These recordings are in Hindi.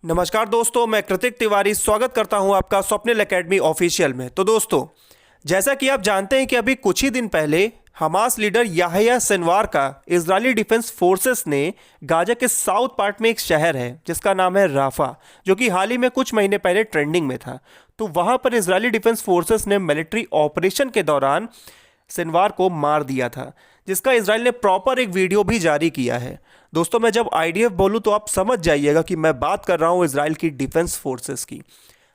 नमस्कार दोस्तों, मैं कृतिक तिवारी स्वागत करता हूं आपका स्वप्निल एकेडमी ऑफिशियल में। तो दोस्तों, जैसा कि आप जानते हैं कि अभी कुछ ही दिन पहले हमास लीडर याह्या सिनवार का इजरायली डिफेंस फोर्सेस ने गाजा के साउथ पार्ट में एक शहर है जिसका नाम है राफा, जो कि हाल ही में कुछ महीने पहले ट्रेंडिंग में था। तो वहां पर इजरायली डिफेंस फोर्सेस ने मिलिट्री ऑपरेशन के दौरान सिनवार को मार दिया था, जिसका इजराइल ने प्रॉपर एक वीडियो भी जारी किया है। दोस्तों, मैं जब आईडीएफ बोलूं तो आप समझ जाइएगा कि मैं बात कर रहा हूं इजराइल की डिफेंस फोर्सेस की।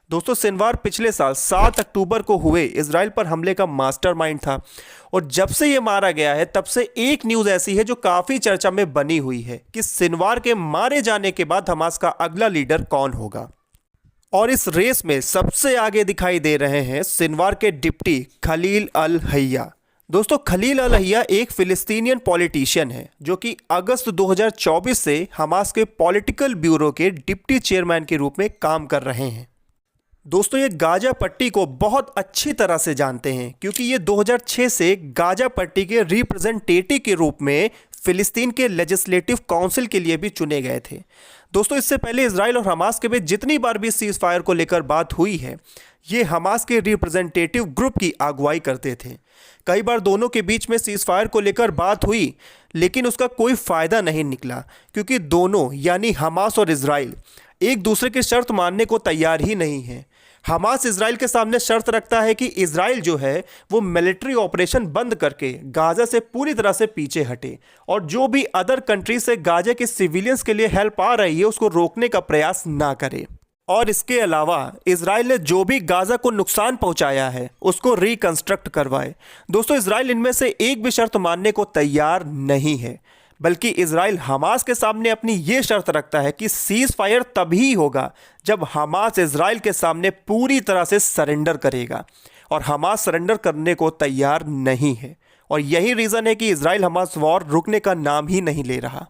दोस्तों, सिनवार पिछले साल 7 अक्टूबर को हुए इजराइल पर हमले का मास्टरमाइंड था और जब से ये मारा गया है तब से एक न्यूज़ ऐसी है जो काफ़ी चर्चा में बनी हुई है कि सिनवार के मारे जाने के बाद हमास का अगला लीडर कौन होगा। और इस रेस में सबसे आगे दिखाई दे रहे हैं सिनवार के डिप्टी खलील अल हैया। दोस्तों, खलील अल हैया एक फिलिस्तीनियन पॉलिटिशियन है जो कि अगस्त 2024 से हमास के पॉलिटिकल ब्यूरो के डिप्टी चेयरमैन के रूप में काम कर रहे हैं। दोस्तों, ये गाजा पट्टी को बहुत अच्छी तरह से जानते हैं क्योंकि ये 2006 से गाजा पट्टी के रिप्रेजेंटेटिव के रूप में फिलिस्तीन के लेजिस्लेटिव काउंसिल के लिए भी चुने गए थे। दोस्तों, इससे पहले इजराइल और हमास के बीच जितनी बार भी सीज फायर को लेकर बात हुई है, ये हमास के रिप्रेजेंटेटिव ग्रुप की अगुवाई करते थे। कई बार दोनों के बीच में सीज फायर को लेकर बात हुई, लेकिन उसका कोई फ़ायदा नहीं निकला क्योंकि दोनों यानी हमास और इजराइल एक दूसरे की शर्त मानने को तैयार ही नहीं है। हमास इजराइल के सामने शर्त रखता है कि इजराइल जो है वो मिलिट्री ऑपरेशन बंद करके गाजा से पूरी तरह से पीछे हटे और जो भी अदर कंट्री से गाजा के सिविलियंस के लिए हेल्प आ रही है उसको रोकने का प्रयास ना करे। और इसके अलावा इजराइल ने जो भी गाजा को नुकसान पहुंचाया है उसको रिकंस्ट्रक्ट करवाए। दोस्तों, इजराइल इनमें से एक भी शर्त मानने को तैयार नहीं है, बल्कि इजराइल हमास के सामने अपनी ये शर्त रखता है कि सीज फायर तभी होगा जब हमास इजराइल के सामने पूरी तरह से सरेंडर करेगा, और हमास सरेंडर करने को तैयार नहीं है। और यही रीज़न है कि इजराइल हमास वॉर रुकने का नाम ही नहीं ले रहा।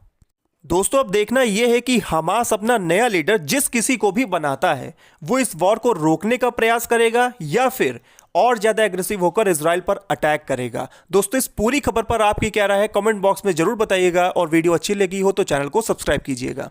दोस्तों, अब देखना यह है कि हमास अपना नया लीडर जिस किसी को भी बनाता है वो इस वॉर को रोकने का प्रयास करेगा या फिर और ज़्यादा एग्रेसिव होकर इजराइल पर अटैक करेगा। दोस्तों, इस पूरी खबर पर आपकी क्या राय है कमेंट बॉक्स में जरूर बताइएगा और वीडियो अच्छी लगी हो तो चैनल को सब्सक्राइब कीजिएगा।